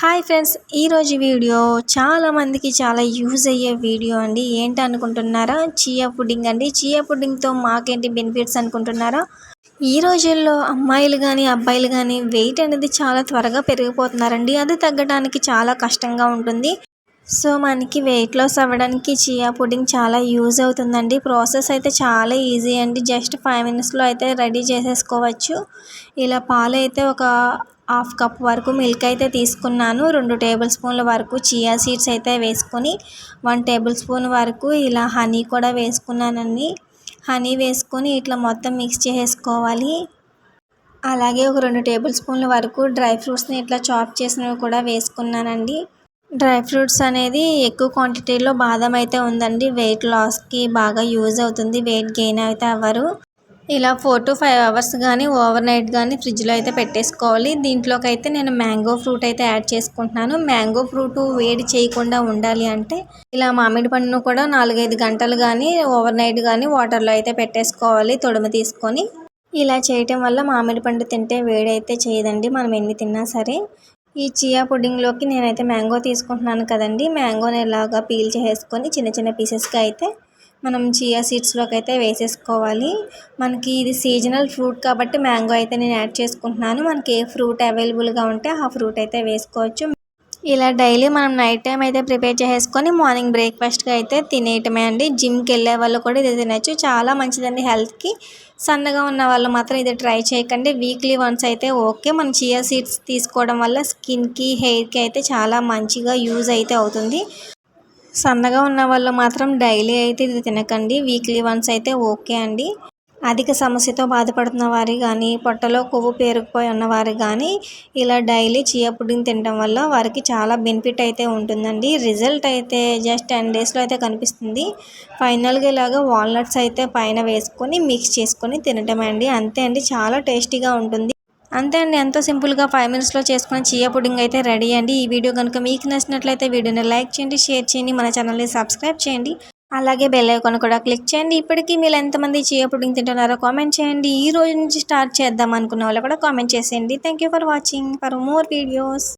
Hi friends, ఈరోజు video చాలా మందికి చాలా యూజ్ అయ్యే వీడియో అండి. ఏంటి అనుకుంటున్నారా? చియా పుడ్డింగ్ అండి. చియా పుడ్డింగ్తో మాకేంటి బెనిఫిట్స్ అనుకుంటున్నారా? ఈ రోజుల్లో అమ్మాయిలు కానీ అబ్బాయిలు కానీ వెయిట్ అనేది చాలా త్వరగా పెరిగిపోతున్నారండి. అది తగ్గడానికి చాలా కష్టంగా ఉంటుంది. సో మనకి వెయిట్ లాస్ అవ్వడానికి చియా పుడ్డింగ్ చాలా యూజ్ అవుతుందండి. ప్రాసెస్ అయితే చాలా ఈజీ అండి. జస్ట్ 5 మినిట్స్లో అయితే రెడీ చేసేసుకోవచ్చు. ఇలా పాలు అయితే ఒక హాఫ్ కప్ వరకు మిల్క్ అయితే తీసుకున్నాను. 2 టేబుల్ స్పూన్ల వరకు చియా సీడ్స్ అయితే వేసుకొని 1 టేబుల్ స్పూన్ వరకు ఇలా హనీ కూడా వేసుకున్నానండి. హనీ వేసుకొని ఇట్లా మొత్తం మిక్స్ చేసుకోవాలి. అలాగే ఒక 2 టేబుల్ స్పూన్ల వరకు డ్రై ఫ్రూట్స్ని ఇట్లా చాప్ చేసినవి కూడా వేసుకున్నానండి. డ్రై ఫ్రూట్స్ అనేది ఎక్కువ క్వాంటిటీలో బాదం అయితే ఉందండి. వెయిట్ లాస్కి బాగా యూజ్ అవుతుంది. వెయిట్ గెయిన్ అయితే అవ్వరు. ఇలా 4 to 5 అవర్స్ కానీ ఓవర్ నైట్ కానీ ఫ్రిడ్జ్లో అయితే పెట్టేసుకోవాలి. దీంట్లోకి అయితే నేను మ్యాంగో ఫ్రూట్ అయితే యాడ్ చేసుకుంటున్నాను. మ్యాంగో ఫ్రూట్ వేడి చేయకుండా ఉండాలి అంటే ఇలా మామిడి పండును కూడా 4-5 గంటలు కానీ ఓవర్ నైట్ కానీ వాటర్లో అయితే పెట్టేసుకోవాలి తొడుము తీసుకొని. ఇలా చేయటం వల్ల మామిడి పండు తింటే వేడైతే చేయదండి, మనం ఎన్ని తిన్నా సరే. ఈ చియా పుడ్డింగ్లోకి నేనైతే మ్యాంగో తీసుకుంటున్నాను కదండి. మ్యాంగోని ఇలాగా పీల్ చేసుకొని చిన్న చిన్న పీసెస్గా అయితే మనం చియా సీడ్స్లోకి అయితే వేసేసుకోవాలి. మనకి ఇది సీజనల్ ఫ్రూట్ కాబట్టి మ్యాంగో అయితే నేను యాడ్ చేసుకుంటున్నాను. మనకి ఏ ఫ్రూట్ అవైలబుల్గా ఉంటే ఆ ఫ్రూట్ అయితే వేసుకోవచ్చు. ఇలా డైలీ మనం నైట్ టైం అయితే ప్రిపేర్ చేసుకొని మార్నింగ్ బ్రేక్ఫాస్ట్గా అయితే తినేయటమే అండి. జిమ్కి వెళ్ళే వాళ్ళు కూడా ఇది తినచ్చు. చాలా మంచిదండి హెల్త్కి. సన్నగా ఉన్న వాళ్ళు మాత్రం ఇది ట్రై చేయకండి. వీక్లీ వన్స్ అయితే ఓకే. మనం చియా సీడ్స్ తీసుకోవడం వల్ల స్కిన్కి హెయిర్కి అయితే చాలా మంచిగా యూజ్ అయితే అవుతుంది. సన్నగా ఉన్న వాళ్ళు మాత్రం డైలీ అయితే ఇది తినకండి. వీక్లీ వన్స్ అయితే ఓకే అండి. అధిక సమస్యతో బాధపడుతున్న వారు కానీ పొట్టలో కొవ్వు పేరుకుపోయి ఉన్నవారు కానీ ఇలా డైలీ చియా పుడ్డింగ్ తినడం వల్ల వారికి చాలా బెనిఫిట్ అయితే ఉంటుందండి. రిజల్ట్ అయితే జస్ట్ 10 డేస్లో అయితే కనిపిస్తుంది. ఫైనల్గా ఇలాగా వాల్నట్స్ అయితే పైన వేసుకొని మిక్స్ చేసుకొని తినటమే అండి. అంతే అండి, చాలా టేస్టీగా ఉంటుంది. అంతే అండి, ఎంతో సింపుల్గా 5 మినిట్స్లో చేసుకున్న చియా పుడ్డింగ్ అయితే రెడీ అండి. ఈ వీడియో కనుక మీకు నచ్చినట్లయితే వీడియోని లైక్ చేయండి, షేర్ చేయండి, మన ఛానల్ని సబ్స్క్రైబ్ చేయండి. అలాగే బెల్ ఐకాన్ కూడా క్లిక్ చేయండి. ఇప్పటికీ మీరు ఎంతమంది చియా పుడ్డింగ్ తింటున్నారో కామెంట్ చేయండి. ఈ రోజు నుంచి స్టార్ట్ చేద్దాం అనుకున్న వాళ్ళు కూడా కామెంట్ చేసేయండి. Thank you for watching for more videos.